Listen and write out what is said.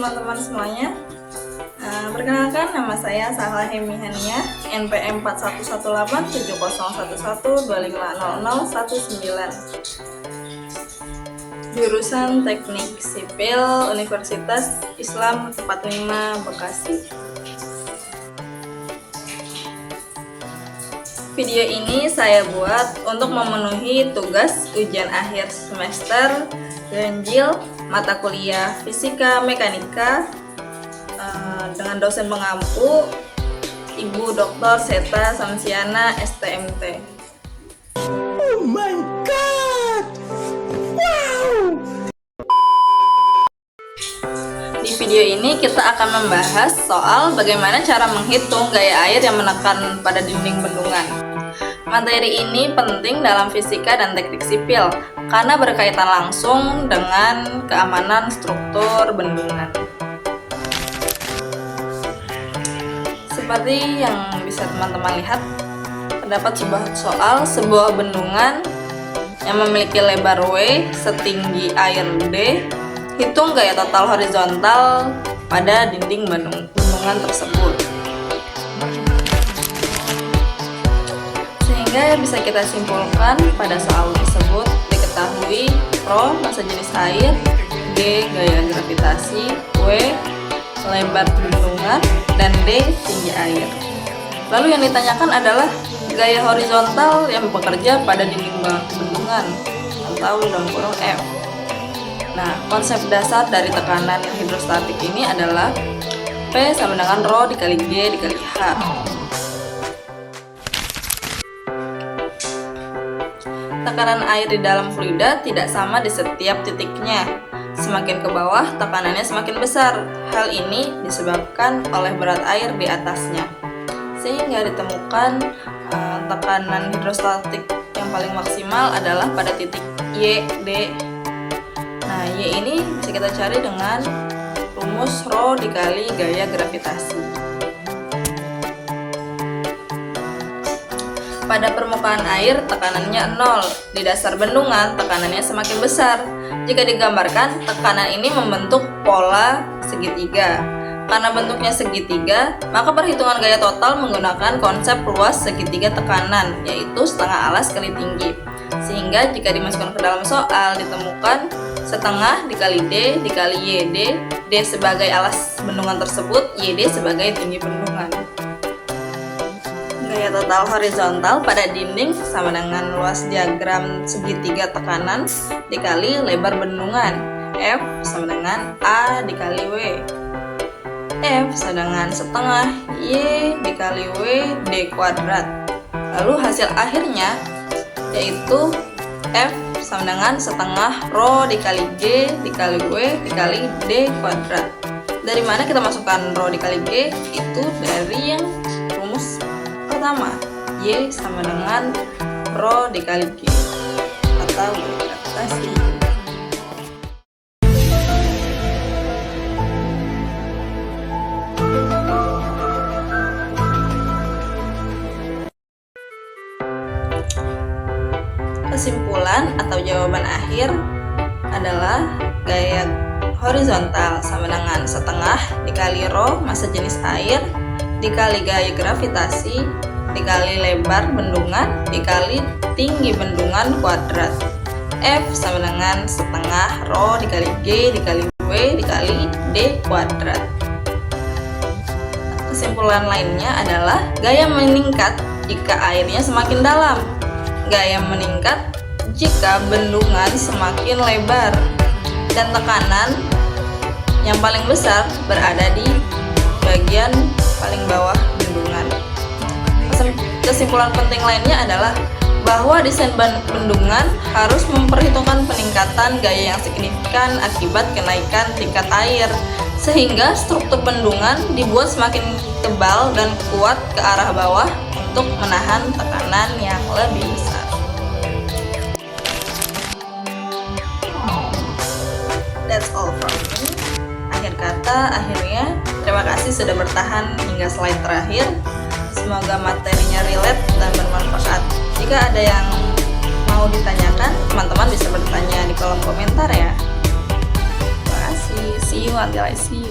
teman-teman semuanya. Perkenalkan, nama saya Sahla Hemi Hania, NPM 411870010019. Jurusan Teknik Sipil Universitas Islam 45 Bekasi. Video ini saya buat untuk memenuhi tugas ujian akhir semester ganjil mata kuliah Fisika Mekanika dengan dosen pengampu Ibu Dr. Seta Samsiana STMT. Oh my god! Wow! Di video ini kita akan membahas soal bagaimana cara menghitung gaya air yang menekan pada dinding bendungan. Materi ini penting dalam fisika dan teknik sipil karena berkaitan langsung dengan keamanan struktur bendungan. Seperti yang bisa teman-teman lihat, terdapat sebuah bendungan yang memiliki lebar W setinggi air D. Hitung gaya total horizontal pada dinding bendungan tersebut. Sehingga bisa kita simpulkan pada soal tersebut diketahui ρ massa jenis air, G gaya gravitasi, W lebar bendungan, dan D tinggi air. Lalu yang ditanyakan adalah gaya horizontal yang bekerja pada dinding bendungan atau dalam kurung F. Nah, konsep dasar dari tekanan hidrostatik ini adalah P sama dengan ρ dikali G dikali H. Tekanan air di dalam fluida tidak sama di setiap titiknya. Semakin ke bawah, tekanannya semakin besar. Hal ini disebabkan oleh berat air di atasnya. Sehingga ditemukan tekanan hidrostatik yang paling maksimal adalah pada titik Y, D. Nah, Y ini bisa kita cari dengan rumus ρ dikali gaya gravitasi. Pada permukaan air, tekanannya 0. Di dasar bendungan, tekanannya semakin besar. Jika digambarkan, tekanan ini membentuk pola segitiga. Karena bentuknya segitiga, maka perhitungan gaya total menggunakan konsep luas segitiga tekanan, yaitu setengah alas kali tinggi. Sehingga jika dimasukkan ke dalam soal, ditemukan setengah dikali D dikali YD, D sebagai alas bendungan tersebut, YD sebagai tinggi bendungan. Gaya total horizontal pada dinding sama dengan luas diagram segitiga tekanan dikali lebar bendungan, F sama dengan A dikali W. F sama dengan setengah Y dikali W D kuadrat. Lalu hasil akhirnya yaitu F sama dengan setengah ρ dikali G dikali W dikali D kuadrat. Dari mana kita masukkan ρ dikali G? Itu dari yang rumus pertama, Y sama dengan ρ dikali G atau gravitasi. Kesimpulan atau jawaban akhir adalah gaya horizontal sama dengan setengah dikali ρ massa jenis air dikali gaya gravitasi dikali lebar bendungan dikali tinggi bendungan kuadrat. F sama dengan setengah ρ dikali G dikali W dikali D kuadrat. Kesimpulan lainnya adalah gaya meningkat jika airnya semakin dalam. Gaya meningkat jika bendungan semakin lebar dan tekanan yang paling besar berada di bagian paling bawah bendungan. Kesimpulan penting lainnya adalah bahwa desain bendungan harus memperhitungkan peningkatan gaya yang signifikan akibat kenaikan tingkat air, sehingga struktur bendungan dibuat semakin tebal dan kuat ke arah bawah untuk menahan tekanan yang lebih besar. That's all from me. Akhir kata, akhirnya terima kasih sudah bertahan hingga slide terakhir. Semoga materinya relate dan bermanfaat. Jika ada yang mau ditanyakan, teman-teman bisa bertanya di kolom komentar ya. Terima kasih. See you until I see you.